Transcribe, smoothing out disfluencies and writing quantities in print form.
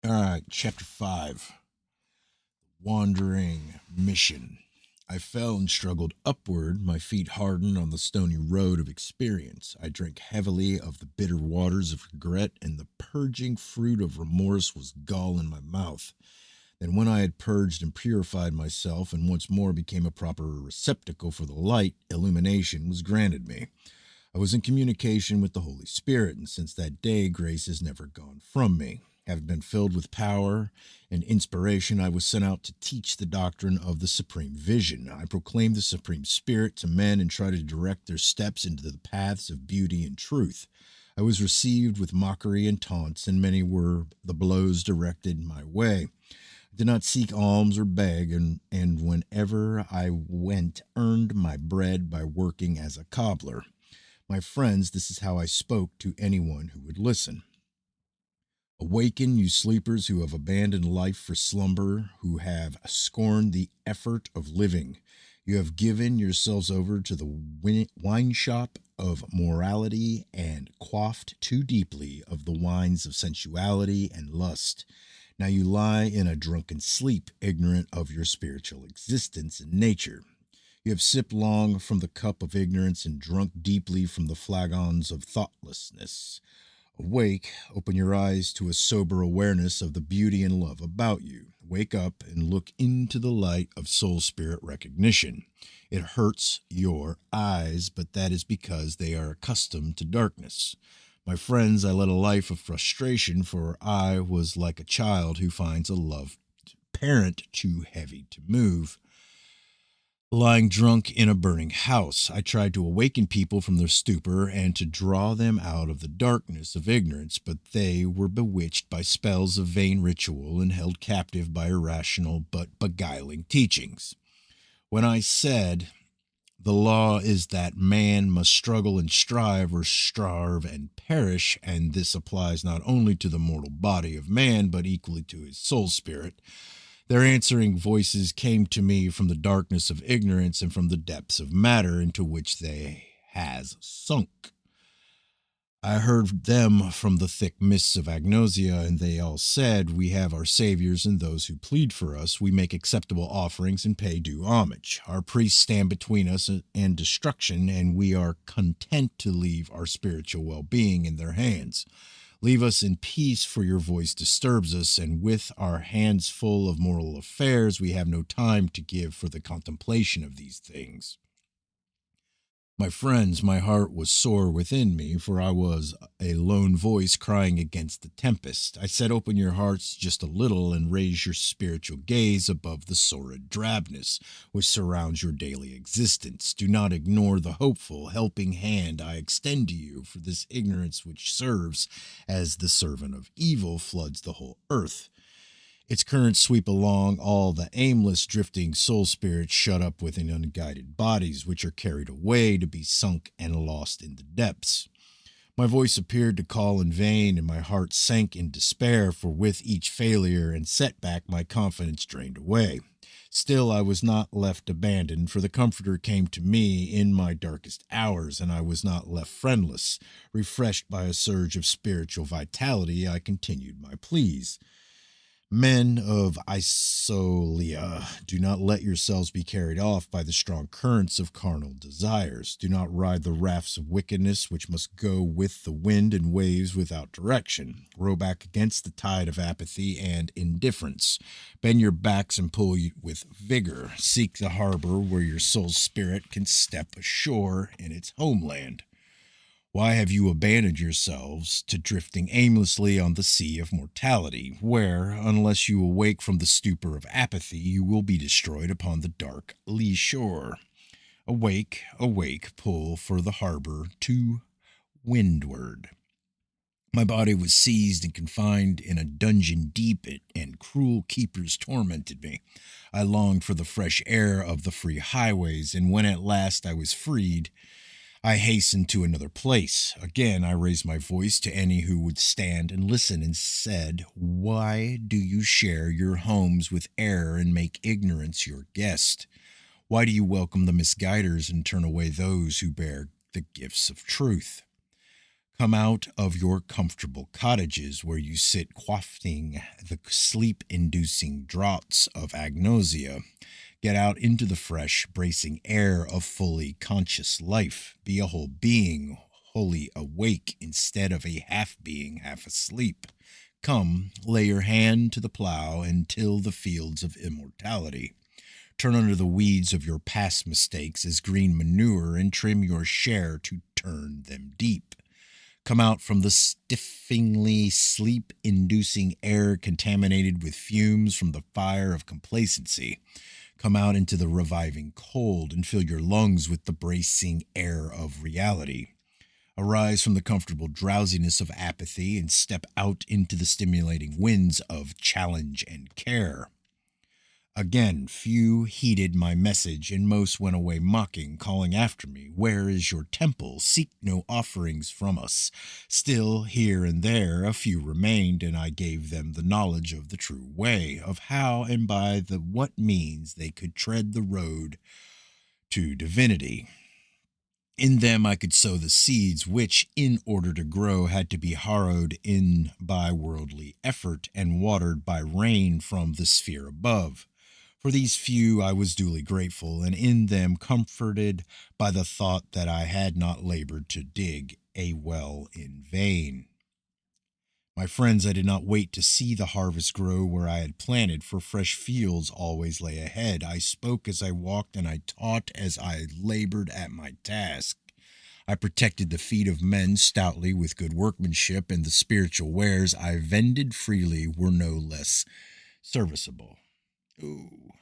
All right, chapter 5, Wandering Mission. I fell and struggled upward, my feet hardened on the stony road of experience. I drank heavily of the bitter waters of regret, and the purging fruit of remorse was gall in my mouth. Then, when I had purged and purified myself, and once more became a proper receptacle for the light, illumination was granted me. I was in communication with the Holy Spirit, and since that day, grace has never gone from me. Having been filled with power and inspiration, I was sent out to teach the doctrine of the Supreme Vision. I proclaimed the Supreme Spirit to men and tried to direct their steps into the paths of beauty and truth. I was received with mockery and taunts, and many were the blows directed my way. I did not seek alms or beg, and whenever I went, earned my bread by working as a cobbler. My friends, this is how I spoke to anyone who would listen. Awaken, you sleepers who have abandoned life for slumber, who have scorned the effort of living. You have given yourselves over to the wine shop of morality and quaffed too deeply of the wines of sensuality and lust. Now you lie in a drunken sleep, ignorant of your spiritual existence and nature. You have sipped long from the cup of ignorance and drunk deeply from the flagons of thoughtlessness. Awake, open your eyes to a sober awareness of the beauty and love about you. Wake up and look into the light of soul spirit recognition. It hurts your eyes, but that is because they are accustomed to darkness. My friends, I led a life of frustration, for I was like a child who finds a loved parent too heavy to move. Lying drunk in a burning house, I tried to awaken people from their stupor and to draw them out of the darkness of ignorance, but they were bewitched by spells of vain ritual and held captive by irrational but beguiling teachings. When I said, the law is that man must struggle and strive or starve and perish, and this applies not only to the mortal body of man, but equally to his soul spirit, their answering voices came to me from the darkness of ignorance and from the depths of matter into which they has sunk. I heard them from the thick mists of agnosia, and they all said, we have our saviors and those who plead for us. We make acceptable offerings and pay due homage. Our priests stand between us and destruction, and we are content to leave our spiritual well being in their hands. Leave us in peace, for your voice disturbs us, and with our hands full of moral affairs, we have no time to give for the contemplation of these things. My friends, my heart was sore within me, for I was a lone voice crying against the tempest. I said, open your hearts just a little and raise your spiritual gaze above the sordid drabness which surrounds your daily existence. Do not ignore the hopeful, helping hand I extend to you, for this ignorance which serves as the servant of evil floods the whole earth. Its currents sweep along all the aimless, drifting soul spirits shut up within unguided bodies, which are carried away to be sunk and lost in the depths. My voice appeared to call in vain, and my heart sank in despair, for with each failure and setback my confidence drained away. Still, I was not left abandoned, for the Comforter came to me in my darkest hours, and I was not left friendless. Refreshed by a surge of spiritual vitality, I continued my pleas. Men of Isolia, do not let yourselves be carried off by the strong currents of carnal desires. Do not ride the rafts of wickedness which must go with the wind and waves without direction. Row back against the tide of apathy and indifference. Bend your backs and pull with vigor. Seek the harbor where your soul's spirit can step ashore in its homeland. Why have you abandoned yourselves to drifting aimlessly on the sea of mortality, where, unless you awake from the stupor of apathy, you will be destroyed upon the dark lee shore? Awake, awake, pull for the harbor to windward. My body was seized and confined in a dungeon deep, and cruel keepers tormented me. I longed for the fresh air of the free highways, and when at last I was freed, I hastened to another place. Again, I raised my voice to any who would stand and listen and said, why do you share your homes with error and make ignorance your guest? Why do you welcome the misguiders and turn away those who bear the gifts of truth? Come out of your comfortable cottages where you sit quaffing the sleep inducing draughts of agnosia. Get out into the fresh, bracing air of fully conscious life. Be a whole being, wholly awake instead of a half being, half asleep. Come, lay your hand to the plow and till the fields of immortality. Turn under the weeds of your past mistakes as green manure and trim your share to turn them deep. Come out from the stiffingly sleep inducing air contaminated with fumes from the fire of complacency. Come out into the reviving cold and fill your lungs with the bracing air of reality. Arise from the comfortable drowsiness of apathy and step out into the stimulating winds of challenge and care. Again, few heeded my message, and most went away mocking, calling after me, "Where is your temple? Seek no offerings from us." Still, here and there, a few remained, and I gave them the knowledge of the true way, of how and by the what means they could tread the road to divinity. In them I could sow the seeds which, in order to grow, had to be harrowed in by worldly effort and watered by rain from the sphere above. For these few I was duly grateful, and in them comforted by the thought that I had not labored to dig a well in vain. My friends, I did not wait to see the harvest grow where I had planted, for fresh fields always lay ahead. I spoke as I walked, and I taught as I labored at my task. I protected the feet of men stoutly with good workmanship, and the spiritual wares I vended freely were no less serviceable. Ooh.